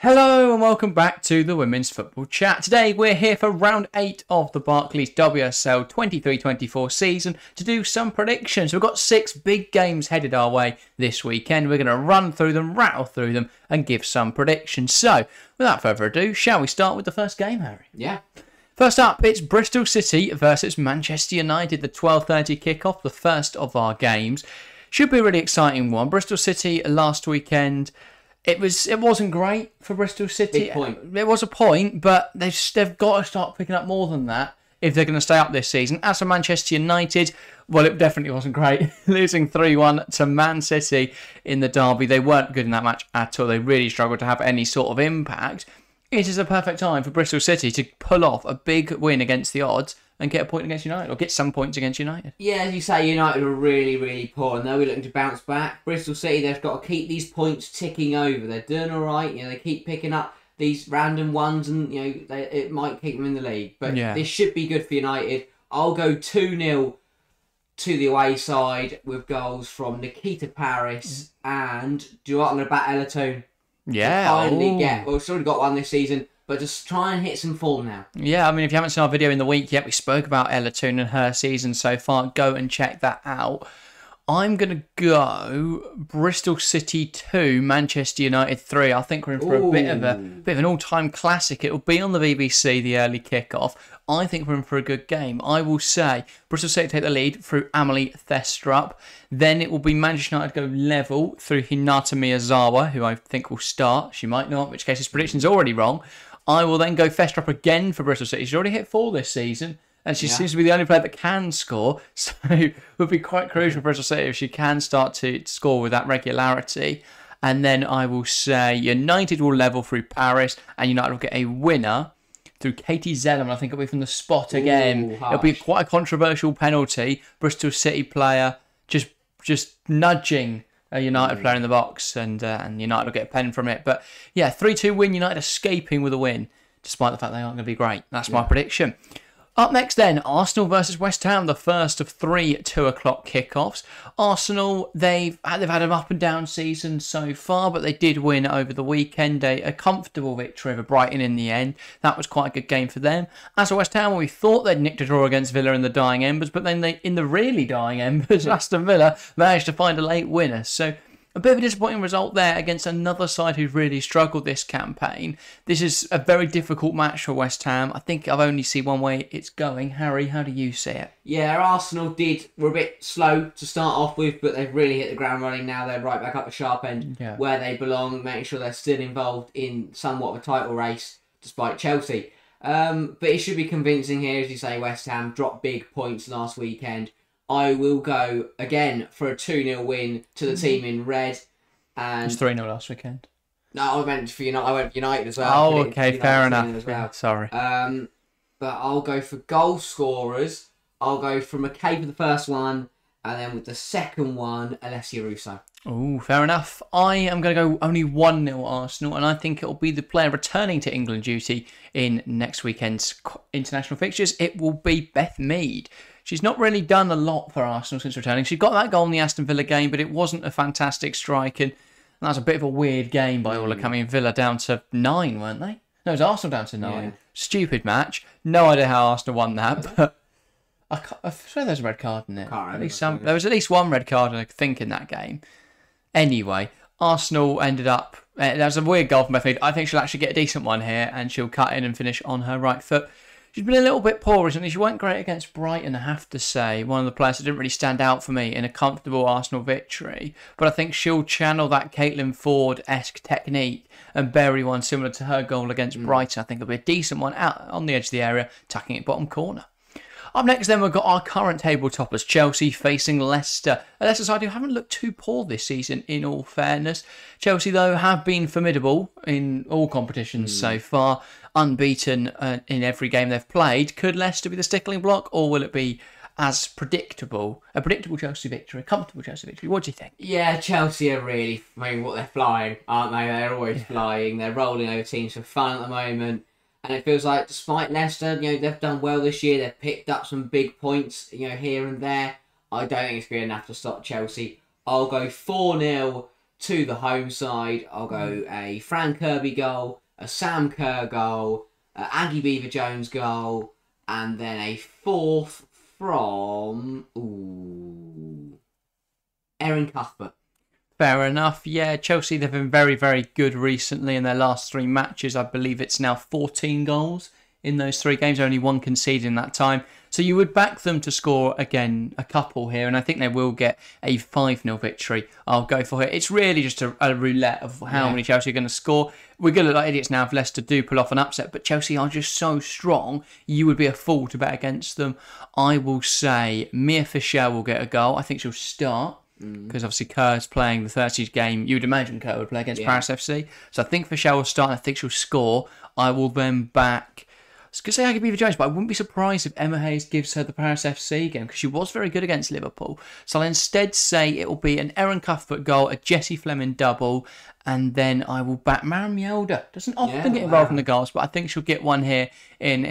Hello and welcome back to the Women's Football Chat. Today we're here for round 8 of the Barclays WSL 23-24 season to do some predictions. We've got 6 big games headed our way this weekend. We're going to run through them, rattle through them and give some predictions. So, without further ado, shall we start with the first game, Harry? Yeah. First up, it's Bristol City versus Manchester United, the 12:30 kickoff, the first of our games. Should be a really exciting one. Bristol City last weekend... It wasn't great for Bristol City. Big point. It was a point, but they've got to start picking up more than that if they're going to stay up this season. As for Manchester United, well, it definitely wasn't great. Losing 3-1 to Man City in the derby. They weren't good in that match at all. They really struggled to have any sort of impact. It is a perfect time for Bristol City to pull off a big win against the odds and get a point against United, or get some points against United. Yeah, as you say, United are really, really poor, and they'll be looking to bounce back. Bristol City, they've got to keep these points ticking over. They're doing all right. They keep picking up these random ones, and it might keep them in the league. But This should be good for United. I'll go 2-0 to the away side with goals from Nikita Paris and I'm going to bat Everton. Yeah. Finally we've already got one this season. But just try and hit some form now. Yeah, I mean, if you haven't seen our video in the week yet, we spoke about Ella Toon and her season so far. Go and check that out. I'm going to go Bristol City 2, Manchester United 3. I think we're in for a bit of an all-time classic. It will be on the BBC, the early kickoff. I think we're in for a good game. I will say Bristol City take the lead through Amelie Thestrup. Then it will be Manchester United go level through Hinata Miyazawa, who I think will start. She might not, in which case his prediction's already wrong. I will then go Thestrup again for Bristol City. She's already hit 4 this season. And she seems to be the only player that can score. So it would be quite crucial for Bristol City if she can start to score with that regularity. And then I will say United will level through Paris. And United will get a winner through Katie Zellerman. I think it'll be from the spot again. It'll be quite a controversial penalty. Bristol City player just nudging a United player in the box. And United will get a pen from it. But yeah, 3-2 win. United escaping with a win. Despite the fact they aren't going to be great. That's my prediction. Up next then, Arsenal versus West Ham, the first of 3 2:00 kickoffs. Arsenal, they've had an up and down season so far, but they did win over the weekend, a comfortable victory over Brighton in the end. That was quite a good game for them. As for West Ham, we thought they'd nicked a draw against Villa in the dying embers, but then in the really dying embers, Aston Villa managed to find a late winner. So a bit of a disappointing result there against another side who've really struggled this campaign. This is a very difficult match for West Ham. I think I've only seen one way it's going. Harry, how do you see it? Yeah, Arsenal were a bit slow to start off with, but they've really hit the ground running now. They're right back up the sharp end where they belong, making sure they're still involved in somewhat of a title race, despite Chelsea. But it should be convincing here, as you say, West Ham dropped big points last weekend. I will go again for a 2-0 win to the team in red. And it was 3-0 last weekend. No, I meant for United. I went for United as well. Oh, okay, fair enough. Yeah, sorry. But I'll go for goal scorers. I'll go for McKay for the first one, and then with the second one, Alessia Russo. Oh, fair enough. I am going to go only 1-0 Arsenal, and I think it will be the player returning to England duty in next weekend's international fixtures. It will be Beth Mead. She's not really done a lot for Arsenal since returning. She got that goal in the Aston Villa game, but it wasn't a fantastic strike, and that was a bit of a weird game by all accounts. Villa down to 9, weren't they? No, it was Arsenal down to 9. Yeah. Stupid match. No idea how Arsenal won that, but I swear there's a red card in it. There was at least one red card, I think, in that game. Anyway, Arsenal ended up... that was a weird goal from Beth Mead. I think she'll actually get a decent one here, and she'll cut in and finish on her right foot. She's been a little bit poor recently. She went great against Brighton, I have to say. One of the players that didn't really stand out for me in a comfortable Arsenal victory. But I think she'll channel that Caitlin Ford-esque technique and bury one similar to her goal against Brighton. I think it'll be a decent one out on the edge of the area, attacking it bottom corner. Up next then, we've got our current table toppers, Chelsea facing Leicester. A Leicester side who haven't looked too poor this season, in all fairness. Chelsea, though, have been formidable in all competitions so far. Unbeaten in every game they've played. Could Leicester be the stickling block, or will it be as predictable? A predictable Chelsea victory, a comfortable Chelsea victory. What do you think? Yeah, Chelsea are really, they're flying, aren't they? They're always flying. They're rolling over teams for fun at the moment. And it feels like, despite Leicester, they've done well this year. They've picked up some big points, here and there. I don't think it's going to be enough to stop Chelsea. I'll go 4-0 to the home side, I'll go a Fran Kirby goal, a Sam Kerr goal, a Aggie Beaver-Jones goal, and then a fourth from Erin Cuthbert. Fair enough. Yeah, Chelsea, they've been very, very good recently in their last 3 matches. I believe it's now 14 goals in those 3 games, only 1 conceded in that time. So you would back them to score, again, a couple here, and I think they will get a 5-0 victory. I'll go for it. It's really just a roulette of how many Chelsea are going to score. We're going to look like idiots now if Leicester do pull off an upset, but Chelsea are just so strong, you would be a fool to bet against them. I will say Mia Fischel will get a goal. I think she'll start. Because obviously Kerr's playing the 30th game. You would imagine Kerr would play against Paris FC. So I think Fischel will start and I think she'll score. I will then back... I was going to say Aggie Beaver-Jones, but I wouldn't be surprised if Emma Hayes gives her the Paris FC game because she was very good against Liverpool. So I'll instead say it will be an Erin Cuthbert goal, a Jessie Fleming double, and then I will back Maren Mjelde. Doesn't often get involved in the goals, but I think she'll get one here in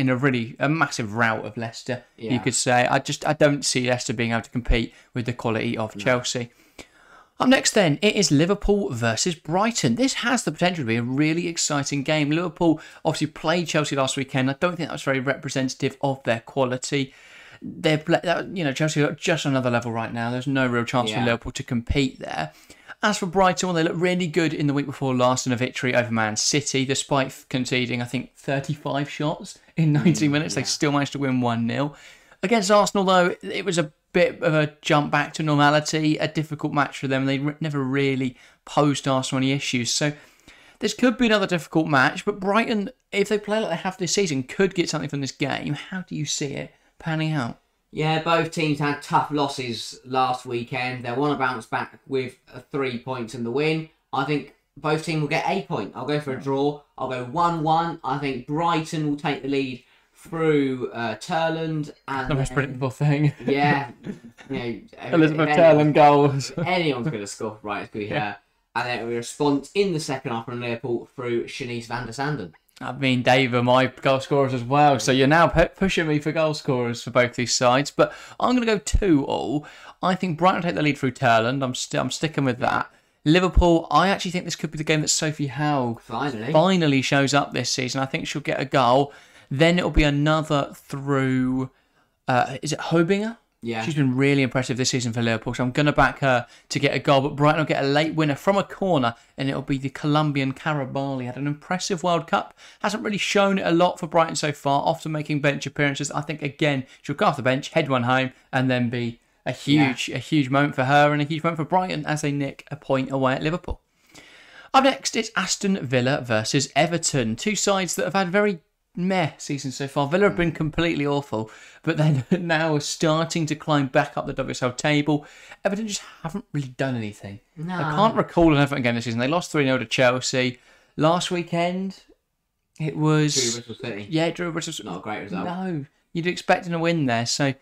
a massive rout of Leicester, you could say. I don't see Leicester being able to compete with the quality of Chelsea. Up next then, it is Liverpool versus Brighton. This has the potential to be a really exciting game. Liverpool obviously played Chelsea last weekend. I don't think that was very representative of their quality. Chelsea are just another level right now. There's no real chance for Liverpool to compete there. As for Brighton, well, they looked really good in the week before last in a victory over Man City. Despite conceding, I think, 35 shots in 90 minutes, they still managed to win 1-0. Against Arsenal, though, it was a bit of a jump back to normality, a difficult match for them. They never really posed Arsenal any issues. So this could be another difficult match, but Brighton, if they play like they have this season, could get something from this game. How do you see it panning out? Yeah, both teams had tough losses last weekend. They want to bounce back with 3 points in the win. I think both teams will get a point. I'll go for a draw. I'll go 1-1. I think Brighton will take the lead through Turland. And the most predictable thing. Yeah. Elizabeth Turland goals. Anyone's going to score. Right, it's going to be her. And then we response in the second half from Liverpool through Shanice van der Sanden. I mean, Dave are my goal scorers as well. So you're now pushing me for goal scorers for both these sides. But I'm going to go 2-2. I think Brighton take the lead through Turland. I'm sticking with that. Liverpool, I actually think this could be the game that Sophie Howe finally shows up this season. I think she'll get a goal. Then it'll be another through... is it Hobinger? Yeah. She's been really impressive this season for Liverpool, so I'm going to back her to get a goal. But Brighton will get a late winner from a corner, and it'll be the Colombian Carabali. Had an impressive World Cup. Hasn't really shown it a lot for Brighton so far, often making bench appearances. I think, again, she'll go off the bench, head one home, and then be a huge moment for her and a huge moment for Brighton as they nick a point away at Liverpool. Up next, it's Aston Villa versus Everton. Two sides that have had very meh season so far. Villa have been completely awful, but then now are starting to climb back up the WSL table. Everton just haven't really done anything. No. I can't recall an Everton game this season. They lost 3-0 to Chelsea. Last weekend, it was... Drew Bristol City. Yeah, Drew Bristol City. Not a great result. No, you'd expect a win there. So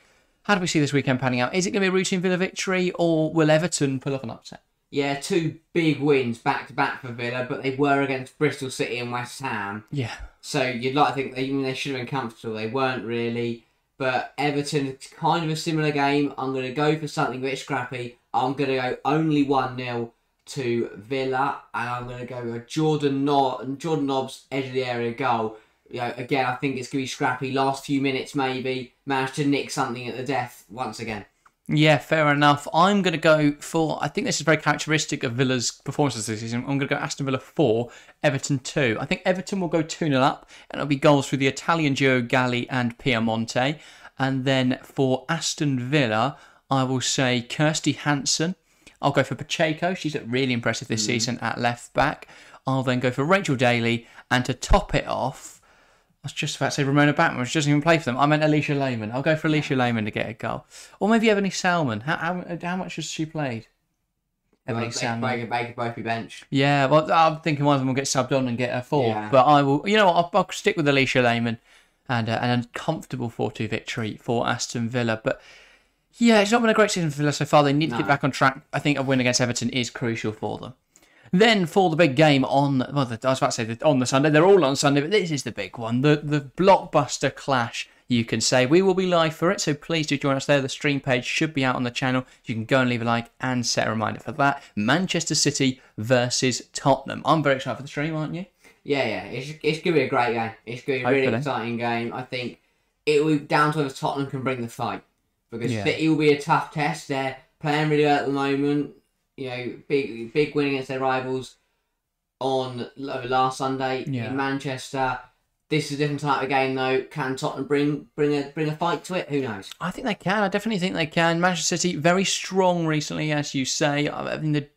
how do we see this weekend panning out? Is it going to be a routine Villa victory, or will Everton pull off an upset? Yeah, 2 big wins back-to-back for Villa, but they were against Bristol City and West Ham. Yeah. So you'd like to think they should have been comfortable. They weren't really. But Everton, it's kind of a similar game. I'm going to go for something a bit scrappy. I'm going to go only 1-0 to Villa. And I'm going to go a Jordan Nobbs edge of the area goal. Again, I think it's going to be scrappy. Last few minutes maybe. Managed to nick something at the death once again. Yeah, fair enough. I'm going to go for... I think this is very characteristic of Villa's performances this season. I'm going to go Aston Villa 4, Everton 2. I think Everton will go 2-0 up, and it'll be goals through the Italian duo Galli and Piemonte. And then for Aston Villa, I will say Kirsty Hansen. I'll go for Pacheco. She's looked really impressive this season at left back. I'll then go for Rachel Daly. And to top it off... I was just about to say Ramona Batman, which doesn't even play for them. I meant Alicia Lehman. I'll go for Alicia Lehman to get a goal. Or maybe Ebony Salmon. How much has she played? Ebony Salmon. They could both be benched. Yeah, well, I'm thinking one of them will get subbed on and get a 4. Yeah. But I will, I'll stick with Alicia Lehman and a comfortable 4-2 victory for Aston Villa. But yeah, it's not been a great season for Villa so far. They need to get back on track. I think a win against Everton is crucial for them. Then for the big game on the Sunday. They're all on Sunday, but this is the big one. The blockbuster clash you can say. We will be live for it, so please do join us there. The stream page should be out on the channel. You can go and leave a like and set a reminder for that. Manchester City versus Tottenham. I'm very excited for the stream, aren't you? Yeah. It's going to be a great game. It's going to be a really exciting game. I think it will be down to whether Tottenham can bring the fight. Because City will be a tough test. They're playing really well at the moment. You know, big win against their rivals on last Sunday in Manchester. This is a different type of game, though. Can Tottenham bring a fight to it? Who knows? I think they can. I definitely think they can. Manchester City, very strong recently, as you say. I mean, the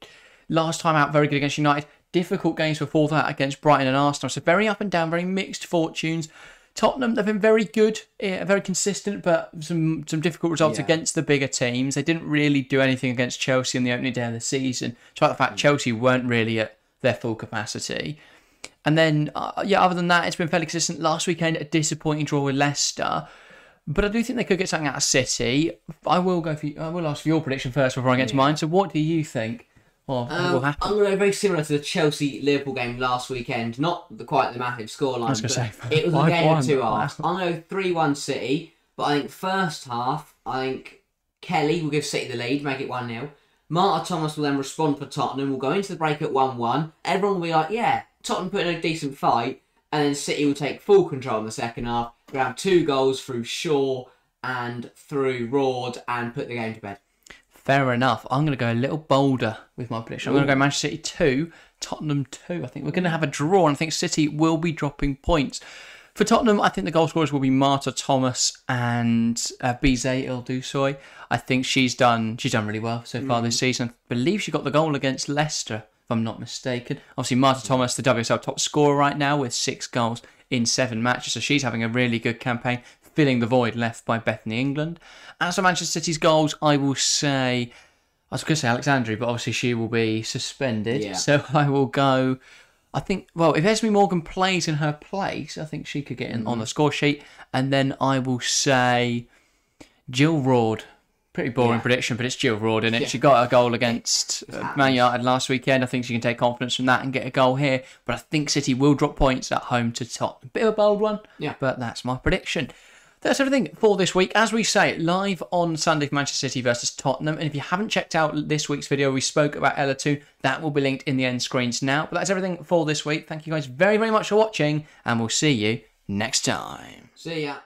last time out, very good against United. Difficult games before that against Brighton and Aston. So very up and down, very mixed fortunes. Tottenham, they've been very good, very consistent, but some difficult results against the bigger teams. They didn't really do anything against Chelsea on the opening day of the season, despite the fact Chelsea weren't really at their full capacity. And then, other than that, it's been fairly consistent. Last weekend, a disappointing draw with Leicester. But I do think they could get something out of City. I will ask for your prediction first before I get to mine. So what do you think? Well, will happen? I'm going to go very similar to the Chelsea-Liverpool game last weekend. Not quite the massive scoreline, but it was a game of two halves. I'm going to go 3-1 City, but I think first half, I think Kelly will give City the lead, make it 1-0. Marta Thomas will then respond for Tottenham. We'll go into the break at 1-1. Everyone will be like, yeah, Tottenham put in a decent fight, and then City will take full control in the second half. We'll have 2 goals through Shaw and through Rord and put the game to bed. Fair enough. I'm going to go a little bolder with my prediction. I'm going to go Manchester City 2, Tottenham 2. I think we're going to have a draw, and I think City will be dropping points. For Tottenham, I think the goal scorers will be Marta Thomas and Bizet Ildusoy. I think she's done really well so far this season. I believe she got the goal against Leicester, if I'm not mistaken. Obviously, Marta Thomas, the WSL top scorer right now with 6 goals in 7 matches, so she's having a really good campaign, filling the void left by Bethany England. As for Manchester City's goals, I will say, I was going to say Alexandri, but obviously she will be suspended. Yeah. So I will go, I think, well, if Esme Morgan plays in her place, I think she could get in on the score sheet. And then I will say Jill Rord. Pretty boring prediction, but it's Jill Rord, isn't it? Yeah. She got a goal against Man United last weekend. I think she can take confidence from that and get a goal here. But I think City will drop points at home to Tottenham. Bit of a bold one, but that's my prediction. That's everything for this week. As we say, live on Sunday for Manchester City versus Tottenham. And if you haven't checked out this week's video, we spoke about Ella 2. That will be linked in the end screens now. But that's everything for this week. Thank you guys very, very much for watching. And we'll see you next time. See ya.